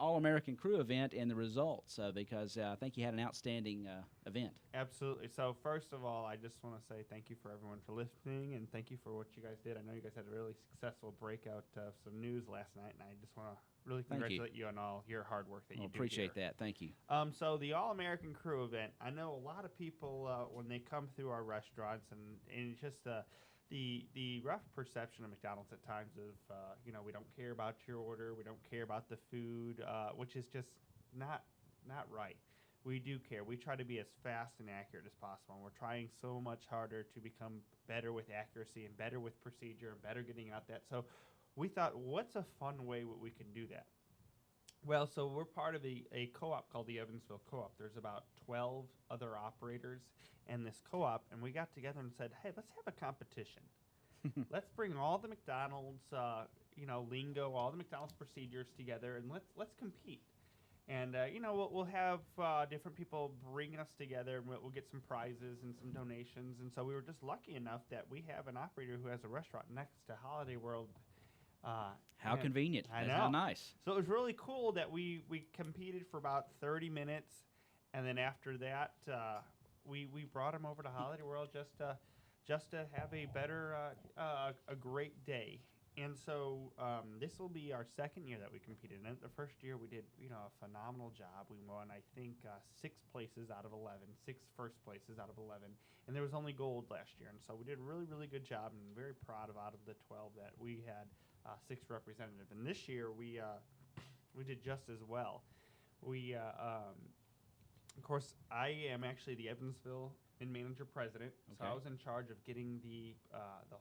All-American Crew event and the results, because I think you had an outstanding event. Absolutely. So first of all, I just want to say thank you for everyone for listening, and thank you for what you guys did. I know you guys had a really successful breakout of some news last night, and I just want to really congratulate you on all your hard work that you do. Appreciate that. Thank you. So the All-American Crew event, I know a lot of people when they come through our restaurants, and it's just the rough perception of McDonald's at times of we don't care about your order, we don't care about the food, which is just not right. We do care. We try to be as fast and accurate as possible, and we're trying so much harder to become better with accuracy and better with procedure and better getting out that. So we thought, what's a fun way we can do that? Well, so we're part of a co-op called the Evansville Co-op. There's about 12 other operators in this co-op, and we got together and said, hey, let's have a competition. Let's bring all the McDonald's, lingo, all the McDonald's procedures together, and let's compete. And, we'll have different people bringing us together, and we'll get some prizes and some donations. And so we were just lucky enough that we have an operator who has a restaurant next to Holiday World. How convenient. I know. How nice. So it was really cool that we competed for about 30 minutes, and then after that, we brought him over to Holiday World just to have a better, a great day. And so this will be our second year that we competed. And the first year we did, a phenomenal job. We won, I think, 6 places out of 11, 6 first places out of 11. And there was only gold last year. And so we did a really, really good job, and very proud of out of the 12 that we had 6 representatives. And this year we did just as well. Of course, I am actually the Evansville manager president, so I was in charge of getting the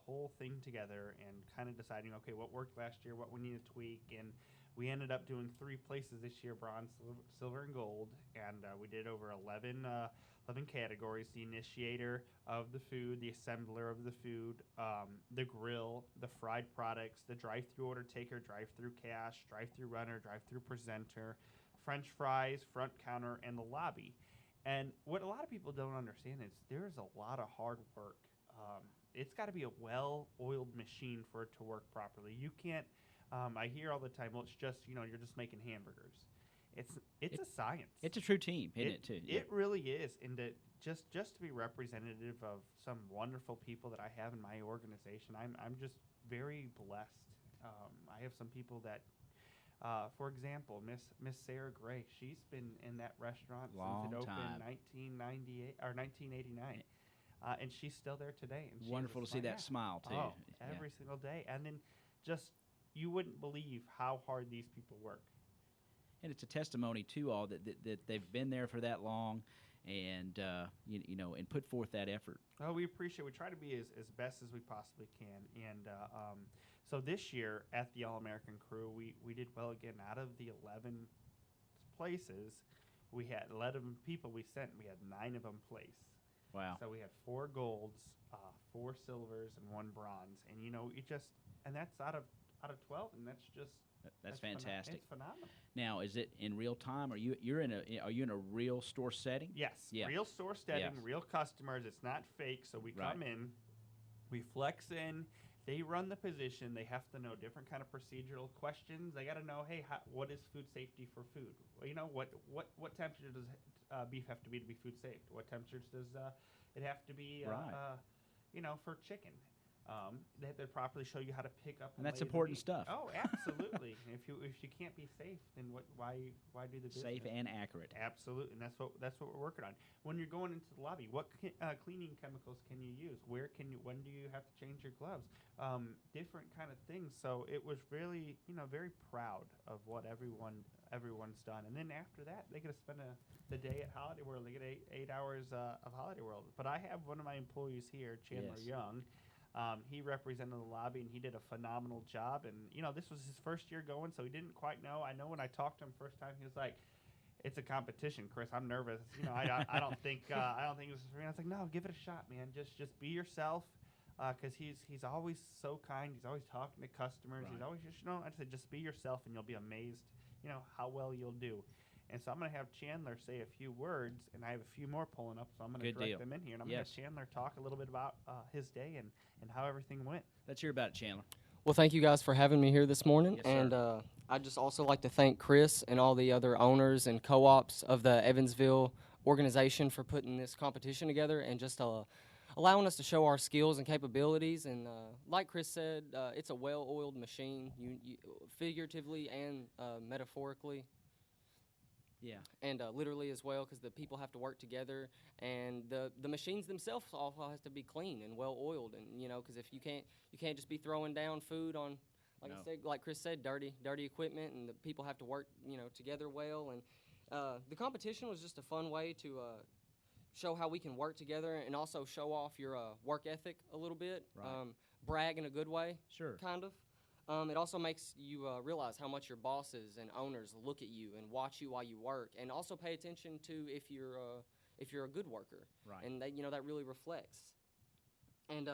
whole thing together and kind of deciding, okay, what worked last year, what we need to tweak, and we ended up doing 3 places this year: bronze, silver, and gold, and we did over 11 categories: the initiator of the food, the assembler of the food, the grill, the fried products, the drive-through order taker, drive-through cash, drive-through runner, drive-through presenter, French fries, front counter, and the lobby. And what a lot of people don't understand is there's a lot of hard work. It's got to be a well-oiled machine for it to work properly. You can't. I hear all the time, well, it's just you're just making hamburgers. It's a science. It's a true team, isn't it too? It really is, and just to be representative of some wonderful people that I have in my organization, I'm just very blessed. I have some people that. For example, Miss Sarah Gray, she's been in that restaurant Long since it opened time. 1998 or 1989, and she's still there today. And Wonderful to see that smile too. Oh, every single day, and then just you wouldn't believe how hard these people work. And it's a testimony to all that they've been there for that long, and and put forth that effort. Oh, we appreciate. We try to be as best as we possibly can, and so this year at the All-American Crew, we did well again. Out of the 11 places, we had 11 people we sent. We had 9 of them place. Wow! So we had 4 golds, 4 silvers, and 1 bronze, and and that's out of 12, and that's fantastic. It's phenomenal. Now, is it in real time? Are you in a real store setting? Yes. Yeah. Real store setting, Yes. real customers. It's not fake. So we come in, we flex in. They run the position. They have to know different kind of procedural questions. They got to know, hey, what is food safety for food? Well, what temperature does beef have to be food safe? What temperatures does it have to be? For chicken. They have to properly show you how to pick up. And that's important stuff. Oh, absolutely. if you can't be safe, then why do the business? Safe and accurate. Absolutely, and that's what we're working on. When you're going into the lobby, what cleaning chemicals can you use? When do you have to change your gloves? Different kind of things. So it was really, very proud of what everyone's done. And then after that, they get to spend the day at Holiday World. They get 8 hours of Holiday World. But I have one of my employees here, Chandler Young. He represented the lobby, and he did a phenomenal job. And, this was his first year going, so he didn't quite know. I know when I talked to him first time, he was like, it's a competition, Chris. I'm nervous. I don't think this is for me. I was like, no, give it a shot, man. Just be yourself, because he's always so kind. He's always talking to customers. Right. He's always I said, just be yourself, and you'll be amazed, how well you'll do. And so I'm going to have Chandler say a few words, and I have a few more pulling up, so I'm going to direct them in here. And I'm going to have Chandler talk a little bit about his day and how everything went. Let's hear about it, Chandler. Well, thank you guys for having me here this morning. Yes, sir. And I'd just also like to thank Chris and all the other owners and co-ops of the Evansville organization for putting this competition together and just allowing us to show our skills and capabilities. And like Chris said, it's a well-oiled machine, you figuratively and metaphorically. Yeah. And literally as well, because the people have to work together, and the machines themselves also has to be clean and well oiled, and because if you can't just be throwing down food on, like No. I said, like Chris said, dirty equipment, and the people have to work together well. And the competition was just a fun way to show how we can work together, and also show off your work ethic a little bit, Right. brag in a good way, Sure. kind of. It also makes you realize how much your bosses and owners look at you and watch you while you work, and also pay attention to if you're a good worker. Right. And that really reflects. And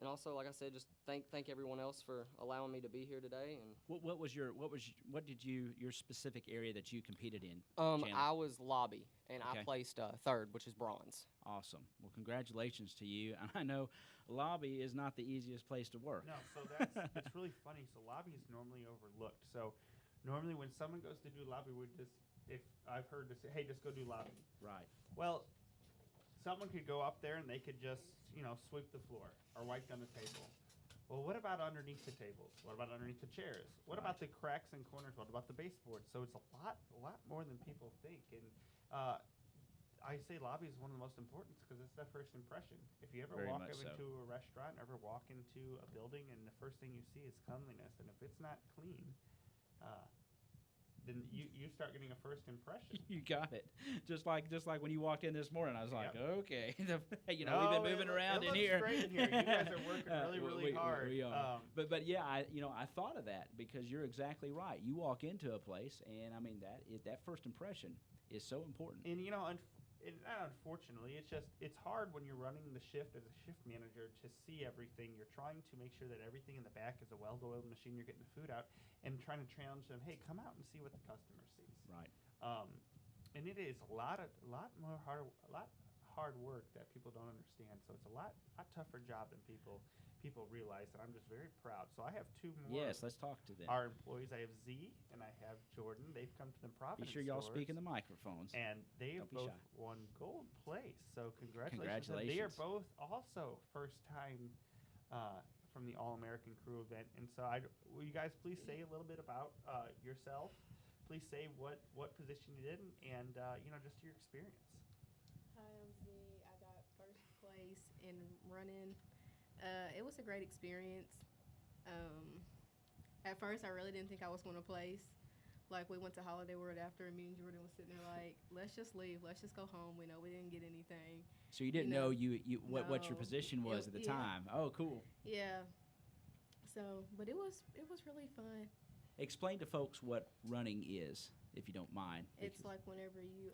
also, like I said, just thank everyone else for allowing me to be here today. And What did your specific area that you competed in? Chandler? I was lobby, and Okay. I placed third, which is bronze. Awesome. Well, congratulations to you. I know lobby is not the easiest place to work. No, so it's really funny. So lobby is normally overlooked. So normally when someone goes to do lobby, if I've heard to say, hey, just go do lobby. Right. Well, someone could go up there and they could just sweep the floor or wipe down the table. Well, what about underneath the tables? What about underneath the chairs? What Right. about the cracks and corners? What about the baseboards? So it's a lot more than people think. And I say lobby is one of the most important because it's that first impression. If you ever Very walk much up so. into a restaurant, ever walk into a building, and the first thing you see is cleanliness, and if it's not clean, then you start getting a first impression. You got it. Just like when you walked in this morning, I was like, Yep. okay, we've No, been moving around it in looks here. great in here. You guys are working really hard. We are. Um, But yeah, I thought of that because you're exactly right. You walk into a place, and I mean that first impression is so important. And not unfortunately, it's hard when you're running the shift as a shift manager to see everything. You're trying to make sure that everything in the back is a well-oiled machine. You're getting the food out and trying to challenge them. Hey, come out and see what the customer sees. Right. And it is a lot hard work that people don't understand. So it's a lot tougher job than people realize. And I'm just very proud. So I have two more. Yes, let's talk to them. Our employees. I have Z and I have Jordan. They've come to the Providence. Be sure y'all stores, speak in the microphones. and they have Don't be both shy. won gold place. So congratulations. And Congratulations. they are both also first time from the All American Crew event. And so will you guys please say a little bit about yourself? Please say what position you did and just your experience. Hi, I'm Z. I got first place in running. It was a great experience. At first, I really didn't think I was going to place. Like, we went to Holiday World after, and me and Jordan was sitting there like, let's just leave. Let's just go home. We know we didn't get anything. So you didn't you know, know what your no. position was at the Yeah. time. Oh, cool. Yeah. So, but it was really fun. Explain to folks what running is, if you don't mind. It's because- like whenever you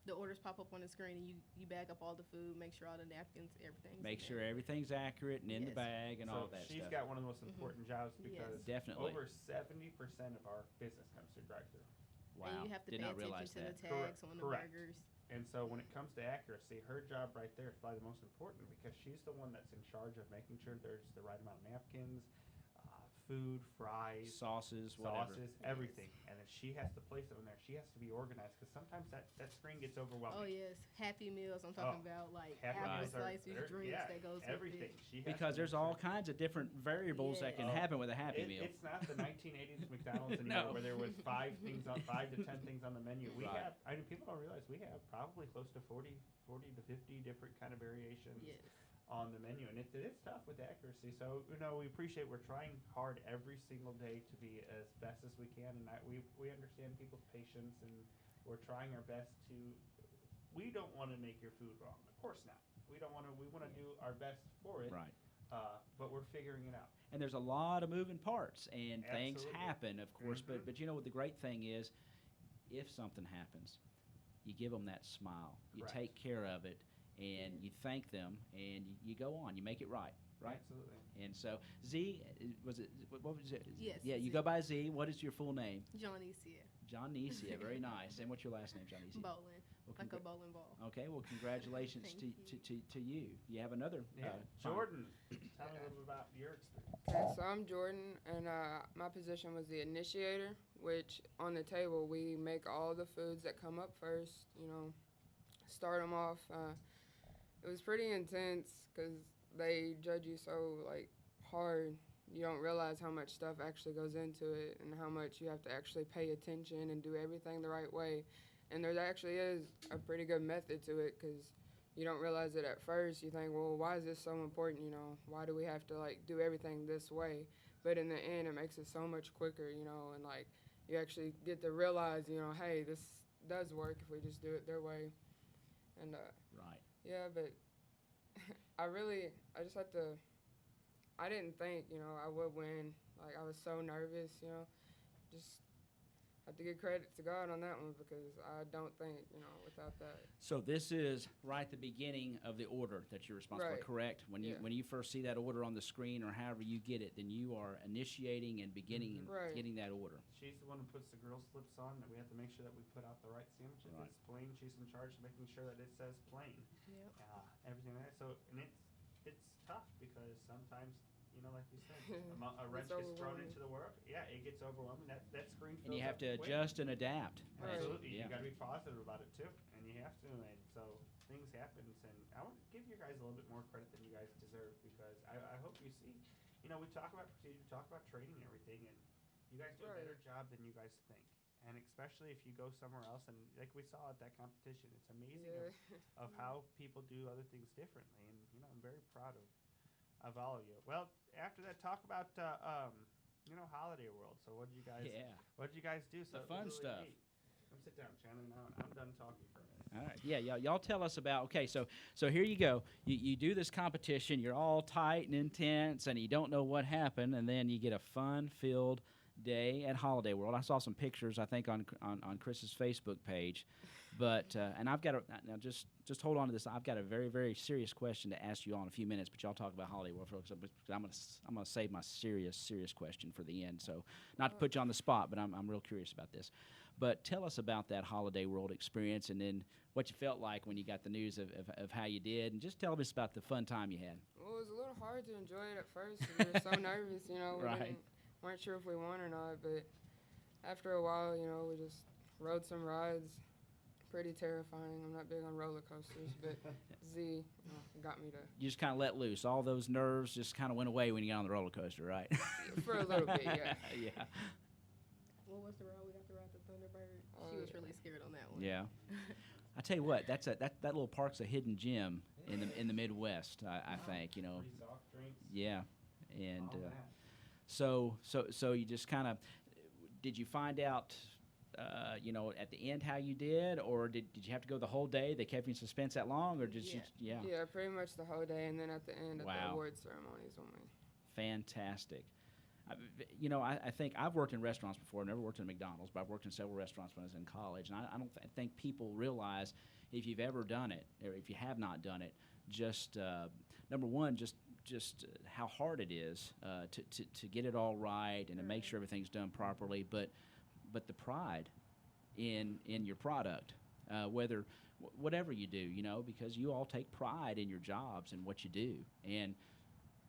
the orders pop up on the screen and you bag up all the food, make sure all the napkins, everything's make in sure there. everyth's accurate and in the Yes. bag and all So that she's stuff. got one of the most Mhm. important jobs because Definitely. over 70% of our business comes through drive-through. Wow. And you have to Did pay not attention realize to that. the tags on the Correct. burgers. And so when it comes to accuracy, her job right there is probably the most important because she's the one that's in charge of making sure there's the right amount of napkins, food, fries, Sauces, whatever. sauces, everything. And then she has to place them in there. She has to be organized because sometimes that screen gets overwhelming. Oh yes, Happy Meals. I'm talking Oh, about like Happy apple Meals are- slices, they're- drinks yeah, that goes everything. with it. She has Because to there's make all sure. kinds of different variables that can Yeah. happen with a Happy Meal. It's not the 1980s McDonald's anymore No. where there was 5 to 10 things on the menu. We Right. have, people don't realize we have probably close to 40 to 50 different kind of variations Yes. on the menu, and it is tough with accuracy. So we appreciate we're trying hard every single day to be as best as we can, and we understand people's patience, and we're trying our best to. We don't want to make your food wrong, of course not. We don't want to. We want to do our best for it, Right. but we're figuring it out. And there's a lot of moving parts, and things Absolutely. happen, of course. Mhm. But you know what the great thing is, if something happens, you give them that smile. You Correct. take care of it, and you thank them, and you go on. You make it right. right? Absolutely. And so Z, was it? What was it? Yes, Yeah, you Z. go by Z. What is your full name? Johnnysia. John Nesia. Very nice. And what's your last name, John Nesia? Bowling. Well, Like a bowling ball. Okay. Well, congratulations Thank to you. You have another. Yeah. fine- Jordan, tell me a little bit about your experience. Okay, so I'm Jordan, and my position was the initiator, which on the table we make all the foods that come up first. You know, start them off. It was pretty intense because they judge you so like hard. You don't realize how much stuff actually goes into it and how much you have to actually pay attention and do everything the right way. And there actually is a pretty good method to it because you don't realize it at first. You think, well, why is this so important? You know, why do we have to like do everything this way? But in the end, it makes it so much quicker, you know, and like you actually get to realize, you know, hey, this does work if we just do it their way. And Right. yeah, but I just had to. I didn't think, you know, I would win. Like I was so nervous, you know. Just have to give credit to God on that one because I don't think, you know, without that. So this is right at the beginning of the order that you're responsible for, Right. correct? When you Yeah. when you first see that order on the screen or however you get it, then you are initiating and beginning and Right. getting that order. She's the one who puts the grill slips on. That we have to make sure that we put out the right sandwiches. Right. It's plain. She's in charge of making sure that it says plain. Yep. Everything like that. So, and it's tough because sometimes, you know, like you said, a wrench It's gets thrown overwhelming. into the work. Yeah, it gets overwhelming. That screen fills And you have up to quick. adjust and adapt. Right. Absolutely. Yeah. You got to be positive about it too, and you have to. And so things happen, and I want to give you guys a little bit more credit than you guys deserve because I hope you see. You know, we talk about procedure, we talk about training and everything, and you guys do a better Right. job than you guys think. And especially if you go somewhere else, and like we saw at that competition, it's amazing Yeah. of how people do other things differently. And you know, I'm very proud of all of you. Well, after that, talk about you know, Holiday World. So what did you guys? Yeah. What did you guys do? So The fun stuff. Come sit down, Chandler. Now I'm done talking for a minute. All right. Yeah, y'all tell us about. Okay, so here you go. You do this competition. You're all tight and intense, and you don't know what happened, and then you get a fun-filled day at Holiday World. I saw some pictures, I think, on Chris's Facebook page, but and I've got now just hold on to this. I've got a very, very serious question to ask you all in a few minutes, but y'all talk about Holiday World folks. I'm gonna save my serious question for the end. So not to put you on the spot, but I'm real curious about this. But tell us about that Holiday World experience, and then what you felt like when you got the news of how you did, and just tell us about the fun time you had. Well, it was a little hard to enjoy it at first 'cause we were so nervous, you know. Right. Weren't sure if we won or not, but after a while, you know, we just rode some rides. Pretty terrifying. I'm not big on roller coasters, but Z, you know, got me to You just kind of let loose. All those nerves just kind of went away when you got on the roller coaster, right? for a little bit, yeah. Yeah. What was the ride? We got to ride the Thunderbird. She was yeah. really scared on that one. Yeah. I tell you what, that little park's a hidden gem in the Midwest. I think, you know. Free soft drinks. Yeah. And all that. so you just kind of did you find out you know, at the end how you did, or did you have to go the whole day? They kept you in suspense that long, or did you? Yeah. Yeah, pretty much the whole day, and then at the end, at Wow. the award ceremonies when we. Fantastic. You know, I think I've worked in restaurants before. Never worked in McDonald's, but I've worked in several restaurants when I was in college. And I don't think people realize if you've ever done it, or if you have not done it, just number one, just how hard it is to get it all right and to make sure everything's done properly. But the pride in your product, whatever you do, you know, because you all take pride in your jobs and what you do. And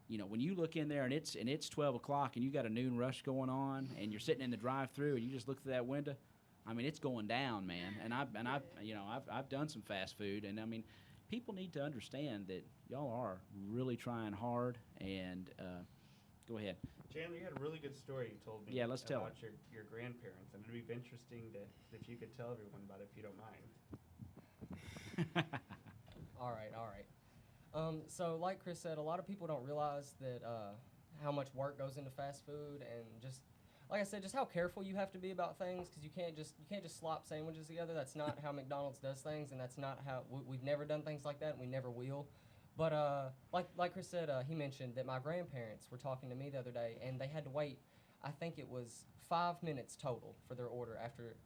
you know, when you look in there and it's 12 o'clock and you got a noon rush going on and you're sitting in the drive-through and you just look through that window, I mean, it's going down, man. And I've done some fast food, and I mean, people need to understand that y'all are really trying hard. And go ahead. Chandler, you had a really good story you told me. Yeah, let's tell about your grandparents, and it'd be interesting if you could tell everyone about it, if you don't mind. All right. So like Chris said, a lot of people don't realize that how much work goes into fast food, and just like I said, just how careful you have to be about things, because you can't just slop sandwiches together. That's not how McDonald's does things, and that's not how we've never done things like that, and we never will. But like Chris said, he mentioned that my grandparents were talking to me the other day, and they had to wait I think it was 5 minutes total for their order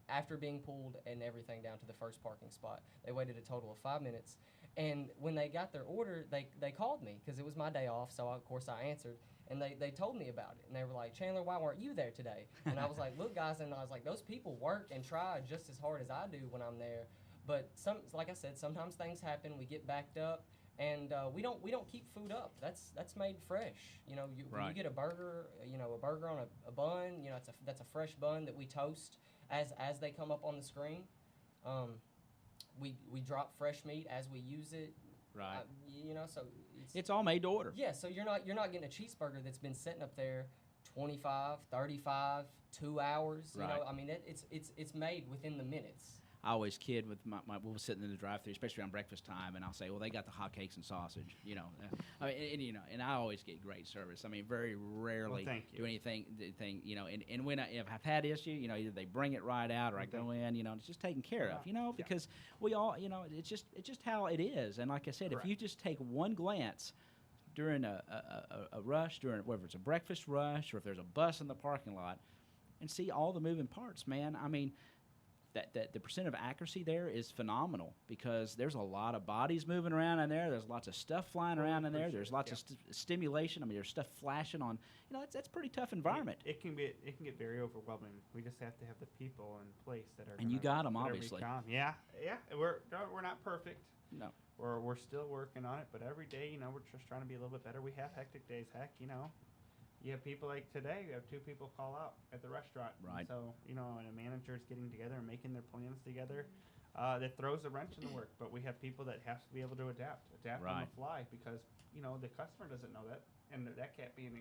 after being pulled and everything down to the first parking spot. They waited a total of 5 minutes. And when they got their order, they called me because it was my day off, so of course I answered. And they told me about it. And they were like, Chandler, why weren't you there today? And I was like, look, guys, and I was like, those people work and try just as hard as I do when I'm there. But like I said, sometimes things happen. We get backed up, and we don't keep food up. That's made fresh. You know, when you get a burger, a burger on a bun, that's a fresh bun that we toast as they come up on the screen. We drop fresh meat as we use it. Right. So it's all made to order. Yeah, so you're not getting a cheeseburger that's been sitting up there 25, 35, 2 hours. Right. I mean, it's made within the minutes. I always kid with my we'll sit in the drive-thru, especially around breakfast time, and I'll say, well, they got the hotcakes and sausage, I mean, and I always get great service. I mean, very rarely do anything, and when if I've had issue, either they bring it right out or I go in, it's just taken care of, because we all, it's just how it is. And like I said, Correct. if you just take one glance during a rush, during whether it's a breakfast rush or if there's a bus in the parking lot, and see all the moving parts, man, I mean, that the percent of accuracy there is phenomenal, because there's a lot of bodies moving around in there. There's lots of stuff flying around in there. There's lots of stimulation. I mean, there's stuff flashing on. That's a pretty tough environment. It can get very overwhelming. We just have to have the people in place that are. And you got them, obviously. Yeah. We're not perfect. No. We're still working on it, but every day, we're just trying to be a little bit better. We have hectic days. Heck, you have people like today. You have 2 people call out at the restaurant. Right. So, and a manager's getting together and making their plans together. That throws a wrench in the work. But we have people that have to be able to adapt on the fly, because, the customer doesn't know that. And that can't be an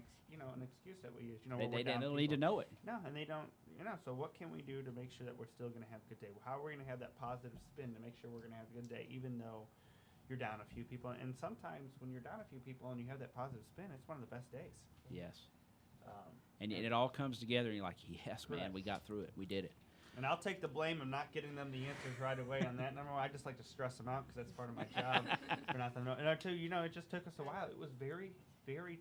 excuse that we use. They don't need to know it. No, and they don't, so what can we do to make sure that we're still going to have a good day? How are we going to have that positive spin to make sure we're going to have a good day, even though you're down a few people? And sometimes when you're down a few people and you have that positive spin, it's one of the best days. Yes. And it all comes together, and you're like, yes, man, we got through it. We did it. And I'll take the blame of not getting them the answers right away on that. Number one, I just like to stress them out because that's part of my job. For not them to know. And I tell you, it just took us a while. It was very, very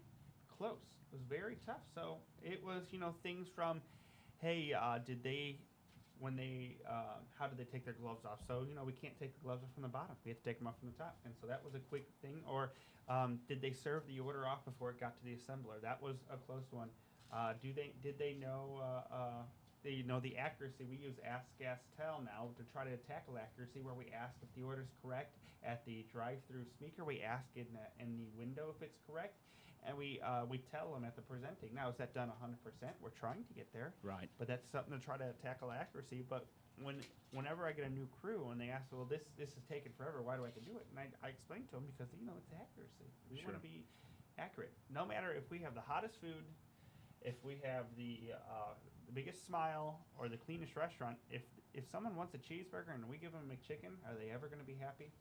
close. It was very tough. So it was, things from, hey, how did they take their gloves off? So, we can't take the gloves off from the bottom. We have to take them off from the top. And so that was a quick thing. Or did they serve the order off before it got to the assembler? That was a close one. Did they know the accuracy? We use Ask, Gas, Tell now to try to tackle accuracy, where we ask if the order's correct at the drive-through speaker. We ask in the window if it's correct. And we tell them at the presenting. Now, is that done 100%? We're trying to get there. Right. But that's something to try to tackle accuracy. But whenever I get a new crew and they ask, well, this is taking forever, why do I have to do it? And I explain to them, because, it's accuracy. We want to be accurate. No matter if we have the hottest food, if we have the biggest smile or the cleanest restaurant, if someone wants a cheeseburger and we give them a McChicken, are they ever going to be happy?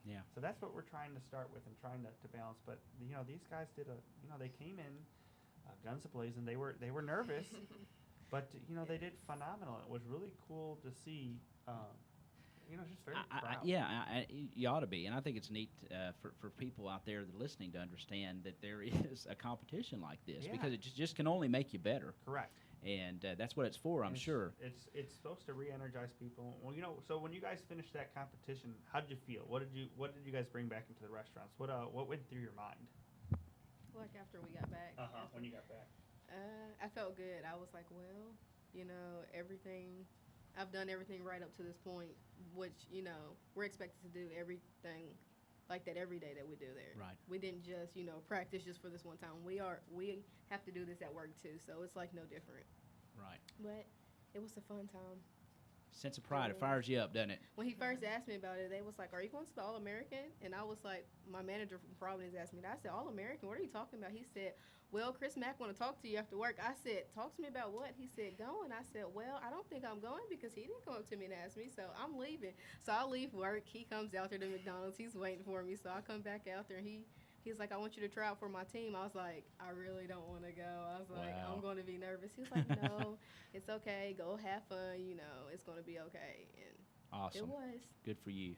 Yeah. So that's what we're trying to start with and trying to balance. But these guys they came in guns a-blazing. They were nervous, but they did phenomenal. It was really cool to see. Just very proud. You ought to be, and I think it's neat for people out there that are listening to understand that there is a competition like this, because it just can only make you better. Correct. And that's what it's for, I'm sure. It's supposed to re-energize people. Well, so when you guys finished that competition, how did you feel? What did you guys bring back into the restaurants? What went through your mind? Like after we got back. When you got back. I felt good. I was like, well, everything. I've done everything right up to this point, which we're expected to do everything like that every day that we do there. Right. We didn't just practice just for this one time. We have to do this at work too, so it's like no different. Right. But it was a fun time. Sense of pride, it fires you up, doesn't it? When he first asked me about it, they was like, "Are you going to the All-American?" And I was like, my manager from Providence asked me that. I said, "All-American? What are you talking about?" He said, "Well, Chris Mack want to talk to you after work." I said, "Talk to me about what?" He said, "Going." I said, "Well, I don't think I'm going because he didn't come up to me and ask me, so I'm leaving." So I leave work. He comes out there to McDonald's. He's waiting for me, so I come back out there, and He's like, "I want you to try out for my team." I was like, "I really don't want to go." I was like, Wow. "I'm going to be nervous." He was like, "No, it's okay. Go have fun. It's going to be okay." And awesome. it was. Good for you.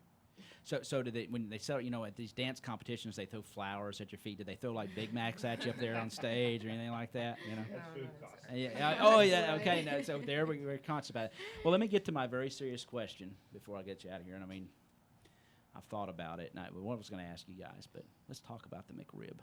So do they, when they sell, at these dance competitions, they throw flowers at your feet? Do they throw like Big Macs at you up there on stage or anything like that? That's food costs. Yeah. Oh, yeah. Okay. No, so there we're conscious about it. Well, let me get to my very serious question before I get you out of here. And I mean, I've thought about it, and I was going to ask you guys, but let's talk about the McRib.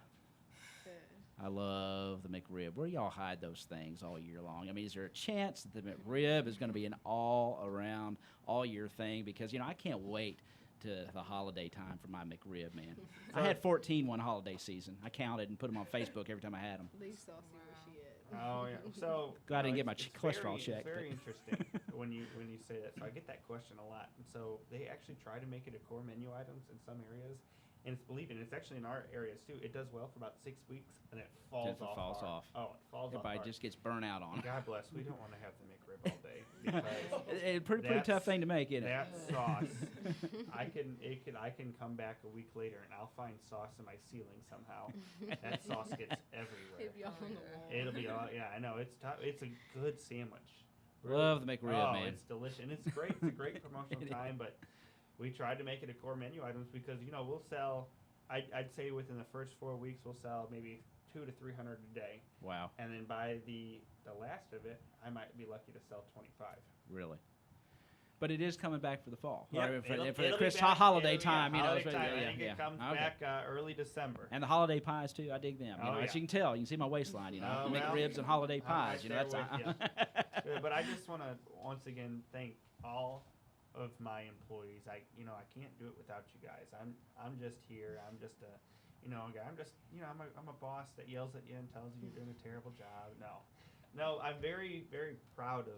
I love the McRib. Where do y'all hide those things all year long? I mean, is there a chance that the McRib is going to be an all-around, all-year thing? Because, I can't wait to the holiday time for my McRib, man. I had 14 one holiday season. I counted and put them on Facebook every time I had them. Least saucy where she at. Oh yeah. So Glad I didn't get my it's cholesterol very, checked. It's very interesting when you say that. So I get that question a lot, and so they actually try to make it a core menu items in some areas, and it's actually in our areas too. It does well for about 6 weeks, and it falls Just falls off. off. Oh, it falls Everybody off. just gets burnt out on it. God bless. We don't want to have the McRib all day because It's pretty tough thing to make, isn't it? that sauce. I can come back a week later and I'll find sauce in my ceiling somehow. That sauce gets everywhere. It'd be all on the wall. It'll be all. Yeah, I know. It's tough. It's a good sandwich. Love the McRib, Oh, man. it's delicious, and it's great. It's a great promotional time, but we tried to make it a core menu items because we'll sell. I'd say within the first 4 weeks we'll sell maybe 200 to 300 a day, Wow, and then by the last of it, I might be lucky to sell 25. really. But it is coming back for the fall. Yep, Right, for it'll the be Christmas back- holiday it'll- time, yeah, holiday it's time. really- I think it comes Okay. back early December. And the holiday pies too. I dig them. Oh, As yeah. you can tell, you can see my waistline. Oh, well, McRibs and holiday I'm pies. right That's there with But I just want to once again thank all of my employees. I can't do it without you guys. I'm just here. I'm just a guy. I'm a boss that yells at you and tells you you're doing a terrible job. No, I'm very very proud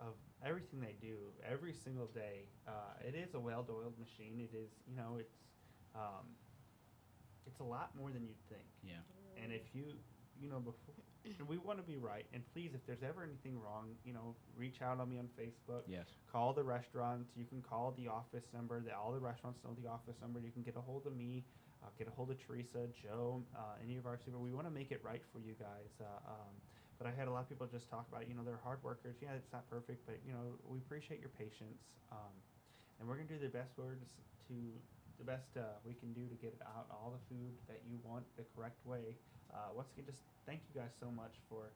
of everything they do every single day. It is a well-oiled machine. It is it's a lot more than you'd think. Yeah. And if before, and we want to be right. And please, if there's ever anything wrong, reach out on me on Facebook. Yes. Call the restaurant. You can call the office number. All the restaurants know the office number. You can get a hold of me. Get a hold of Teresa, Joe, any of our super. We want to make it right for you guys. But I had a lot of people just talk about, they're hard workers. Yeah, it's not perfect, but we appreciate your patience. And we're gonna do the best we can do to get out all the food that you want the correct way. Once again, just thank you guys so much for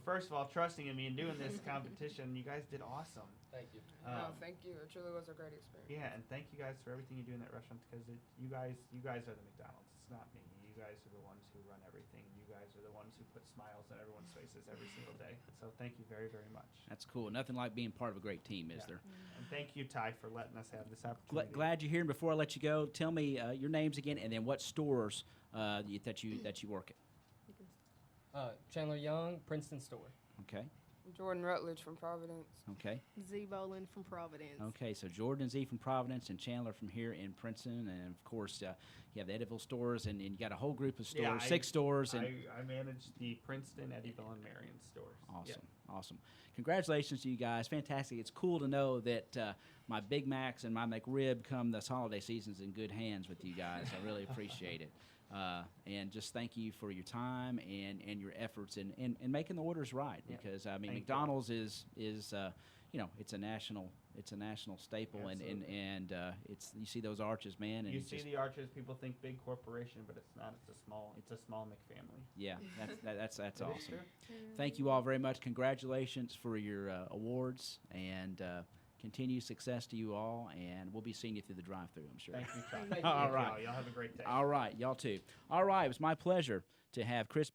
first of all trusting in me and doing this competition. You guys did awesome. Thank you. No, thank you. It truly was a great experience. Yeah, and thank you guys for everything you do in that restaurant because you guys are the McDonald's. It's not me. You guys are the ones who run everything. You guys are the ones who put smiles on everyone's faces every single day. So thank you very, very much. That's cool. Nothing like being part of a great team, is Yeah. there? And thank you, Ty, for letting us have this opportunity. Glad you're here. And before I let you go, tell me your names again, and then what stores that you work at. Chandler Young, Princeton store. Okay. Jordan Rutledge from Providence. Okay. Z Bolin from Providence. Okay, so Jordan Z from Providence and Chandler from here in Princeton, and of course you have the Eddyville stores, and you got a whole group of stores, Yeah, 6 stores, and I manage the Princeton, Eddyville, and Marion stores. awesome, Yeah. awesome. Congratulations to you guys, fantastic. It's cool to know that my Big Macs and my McRib come this holiday season's in good hands with you guys. I really appreciate it. And just thank you for your time and your efforts in making the orders right, Yeah. because I mean Thank you. McDonald's is it's a national staple, Absolutely. and it's, you see those arches, man, and You it's see just, the arches, people think big corporation, but it's not. It's a small McFamily. yeah, that's It is awesome. true. Thank you all very much. Congratulations for your awards, and continued success to you all, and we'll be seeing you through the drive-thru, I'm sure. Thank you, Ty. Thank you. All Thank right. Y'all have a great day. All right, y'all too. All right, it was my pleasure to have Chris,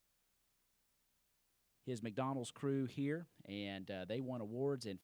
his McDonald's crew here, and they won awards in